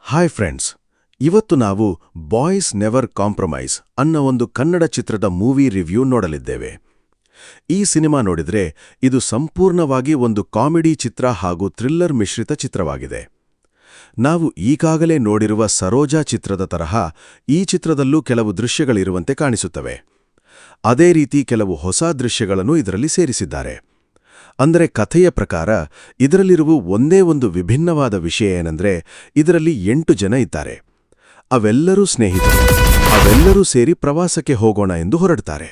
Hi friends, ಇವತ್ತು ನಾವು boys never compromise ಅನ್ನೋ ಒಂದು ಕನ್ನಡ ಚಿತ್ರದ ಮೂವಿ ರಿವ್ಯೂ ನೋಡಲಿದ್ದೇವೆ. ಈ ಸಿನಿಮಾ ನೋಡಿದ್ರೆ ಇದು ಸಂಪೂರ್ಣವಾಗಿ ಒಂದು ಕಾಮಿಡಿ ಚಿತ್ರ ಹಾಗೂ ಥ್ರಿಲ್ಲರ್ ಮಿಶ್ರಿತ ಚಿತ್ರವಾಗಿದೆ. ನಾವು ಈಗಾಗಲೇ ನೋಡಿರುವ ಸರೋಜಾ ಚಿತ್ರದ ತರಹ ಈ ಚಿತ್ರದಲ್ಲೂ ಕೆಲವು ದೃಶ್ಯಗಳಿರುವಂತೆ ಕಾಣಿಸುತ್ತವೆ. ಅದೇ ರೀತಿ ಕೆಲವು ಹೊಸ ದೃಶ್ಯಗಳನ್ನು ಇದರಲ್ಲಿ ಸೇರಿಸಿದ್ದಾರೆ. ಅಂದರೆ ಕಥೆಯ ಪ್ರಕಾರ ಇದರಲ್ಲಿರುವ ಒಂದೇ ಒಂದು ವಿಭಿನ್ನವಾದ ವಿಷಯ ಏನಂದ್ರೆ, ಇದರಲ್ಲಿ 8 ಜನ ಇದ್ದಾರೆ. ಅವೆಲ್ಲರೂ ಸ್ನೇಹಿತರು. ಅವೆಲ್ಲರೂ ಸೇರಿ ಪ್ರವಾಸಕ್ಕೆ ಹೋಗೋಣ ಎಂದು ಹೊರಡ್ತಾರೆ.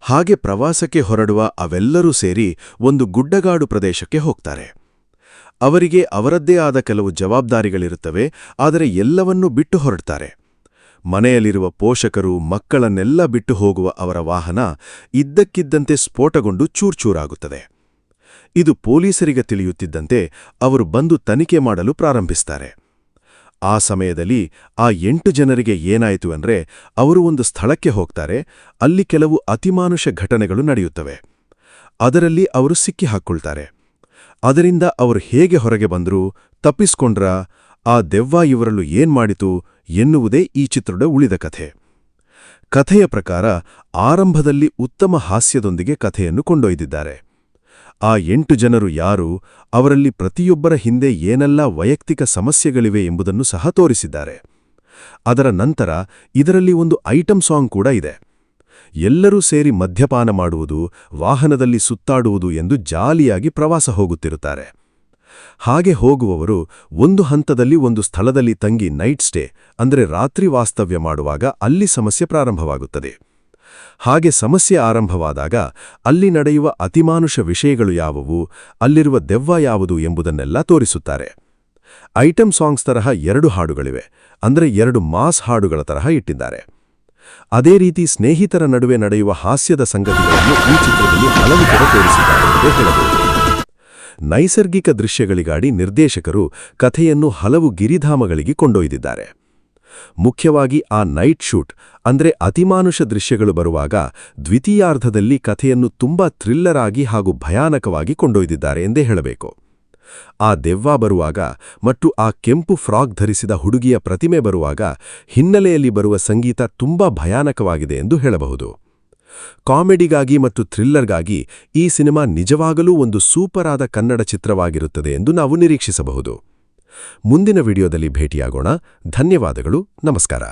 ಹಾಗೆ ಪ್ರವಾಸಕ್ಕೆ ಹೊರಡುವ ಅವೆಲ್ಲರೂ ಸೇರಿ ಒಂದು ಗುಡ್ಡಗಾಡು ಪ್ರದೇಶಕ್ಕೆ ಹೋಗ್ತಾರೆ. ಅವರಿಗೆ ಅವರದ್ದೇ ಆದ ಕೆಲವು ಜವಾಬ್ದಾರಿಗಳಿರುತ್ತವೆ, ಆದರೆ ಎಲ್ಲವನ್ನೂ ಬಿಟ್ಟು ಹೊರಡ್ತಾರೆ. ಮನೆಯಲ್ಲಿರುವ ಪೋಷಕರು, ಮಕ್ಕಳನ್ನೆಲ್ಲ ಬಿಟ್ಟು ಹೋಗುವ ಅವರ ವಾಹನ ಇದ್ದಕ್ಕಿದ್ದಂತೆ ಸ್ಫೋಟಗೊಂಡು ಚೂರ್ಚೂರಾಗುತ್ತದೆ. ಇದು ಪೊಲೀಸರಿಗೆ ತಿಳಿಯುತ್ತಿದ್ದಂತೆ ಅವರು ಬಂದು ತನಿಖೆ ಮಾಡಲು ಪ್ರಾರಂಭಿಸ್ತಾರೆ. ಆ ಸಮಯದಲ್ಲಿ ಆ 8 ಜನರಿಗೆ ಏನಾಯಿತು ಅಂದ್ರೆ, ಅವರು ಒಂದು ಸ್ಥಳಕ್ಕೆ ಹೋಗ್ತಾರೆ. ಅಲ್ಲಿ ಕೆಲವು ಅತಿಮಾನುಷ ಘಟನೆಗಳು ನಡೆಯುತ್ತವೆ. ಅದರಲ್ಲಿ ಅವರು ಸಿಕ್ಕಿಹಾಕ್ಕೊಳ್ತಾರೆ. ಅದರಿಂದ ಅವರು ಹೇಗೆ ಹೊರಗೆ ಬಂದ್ರು, ತಪ್ಪಿಸ್ಕೊಂಡ್ರಾ, ಆ ದೆವ್ವ ಇವರಲ್ಲೂ ಏನ್ಮಾಡಿತು ಎನ್ನುವುದೇ ಈ ಚಿತ್ರದ ಉಳಿದ ಕಥೆ. ಕಥೆಯ ಪ್ರಕಾರ ಆರಂಭದಲ್ಲಿ ಉತ್ತಮ ಹಾಸ್ಯದೊಂದಿಗೆ ಕಥೆಯನ್ನು ಕೊಂಡೊಯ್ದಿದ್ದಾರೆ. ಆ 8 ಜನರು ಯಾರು, ಅವರಲ್ಲಿ ಪ್ರತಿಯೊಬ್ಬರ ಹಿಂದೆ ಏನೆಲ್ಲ ವೈಯಕ್ತಿಕ ಸಮಸ್ಯೆಗಳಿವೆ ಎಂಬುದನ್ನು ಸಹ ತೋರಿಸಿದ್ದಾರೆ. ಅದರ ನಂತರ ಇದರಲ್ಲಿ ಒಂದು ಐಟಮ್ ಸಾಂಗ್ ಕೂಡ ಇದೆ. ಎಲ್ಲರೂ ಸೇರಿ ಮದ್ಯಪಾನ ಮಾಡುವುದು, ವಾಹನದಲ್ಲಿ ಸುತ್ತಾಡುವುದು ಎಂದು ಜಾಲಿಯಾಗಿ ಪ್ರವಾಸ ಹೋಗುತ್ತಿರುತ್ತಾರೆ. ಹಾಗೆ ಹೋಗುವವರು ಒಂದು ಹಂತದಲ್ಲಿ ಒಂದು ಸ್ಥಳದಲ್ಲಿ ತಂಗಿ ನೈಟ್ ಸ್ಟೇ ಅಂದರೆ ರಾತ್ರಿ ವಾಸ್ತವ್ಯ ಮಾಡುವಾಗ ಅಲ್ಲಿ ಸಮಸ್ಯೆ ಪ್ರಾರಂಭವಾಗುತ್ತದೆ. ಹಾಗೆ ಸಮಸ್ಯೆ ಆರಂಭವಾದಾಗ ಅಲ್ಲಿ ನಡೆಯುವ ಅತಿಮಾನುಷ ವಿಷಯಗಳು ಯಾವುವು, ಅಲ್ಲಿರುವ ದೆವ್ವ ಯಾವುದು ಎಂಬುದನ್ನೆಲ್ಲ ತೋರಿಸುತ್ತಾರೆ. ಐಟಮ್ ಸಾಂಗ್ಸ್ ತರಹ 2 ಹಾಡುಗಳಿವೆ, ಅಂದರೆ 2 ಮಾಸ್ ಹಾಡುಗಳ ತರಹ ಇಟ್ಟಿದ್ದಾರೆ. ಅದೇ ರೀತಿ ಸ್ನೇಹಿತರ ನಡುವೆ ನಡೆಯುವ ಹಾಸ್ಯದ ಸಂಗತಿಗಳನ್ನು ಈ ಚಿತ್ರದಲ್ಲಿ ಹಲವು ಕಡೆ ತೋರಿಸಿದ್ದಾರೆ ಎಂದು ಹೇಳಬಹುದು. ನೈಸರ್ಗಿಕ ದೃಶ್ಯಗಳಿಗಾಗಿ ನಿರ್ದೇಶಕರು ಕಥೆಯನ್ನು ಹಲವು ಗಿರಿಧಾಮಗಳಿಗೆ ಕೊಂಡೊಯ್ದಿದ್ದಾರೆ. ಮುಖ್ಯವಾಗಿ ಆ ನೈಟ್ ಶೂಟ್ ಅಂದರೆ ಅತಿಮಾನುಷ ದೃಶ್ಯಗಳು ಬರುವಾಗ ದ್ವಿತೀಯಾರ್ಧದಲ್ಲಿ ಕಥೆಯನ್ನು ತುಂಬಾ ಥ್ರಿಲ್ಲರ್ ಆಗಿ ಹಾಗೂ ಭಯಾನಕವಾಗಿ ಕೊಂಡೊಯ್ದಿದ್ದಾರೆ ಎಂದೇ ಹೇಳಬೇಕು. ಆ ದೆವ್ವ ಬರುವಾಗ ಮತ್ತು ಆ ಕೆಂಪು ಫ್ರಾಕ್ ಧರಿಸಿದ ಹುಡುಗಿಯ ಪ್ರತಿಮೆ ಬರುವಾಗ ಹಿನ್ನೆಲೆಯಲ್ಲಿ ಬರುವ ಸಂಗೀತ ತುಂಬಾ ಭಯಾನಕವಾಗಿದೆ ಎಂದು ಹೇಳಬಹುದು. ಕಾಮಿಡಿಗಾಗಿ ಮತ್ತು ಥ್ರಿಲ್ಲರ್ಗಾಗಿ ಈ ಸಿನಿಮಾ ನಿಜವಾಗಲೂ ಒಂದು ಸೂಪರ್ ಆದ ಕನ್ನಡ ಚಿತ್ರವಾಗಿರುತ್ತದೆ ಎಂದು ನಾವು ನಿರೀಕ್ಷಿಸಬಹುದು. ಮುಂದಿನ ವಿಡಿಯೋದಲ್ಲಿ ಭೇಟಿಯಾಗೋಣ. ಧನ್ಯವಾದಗಳು. ನಮಸ್ಕಾರ.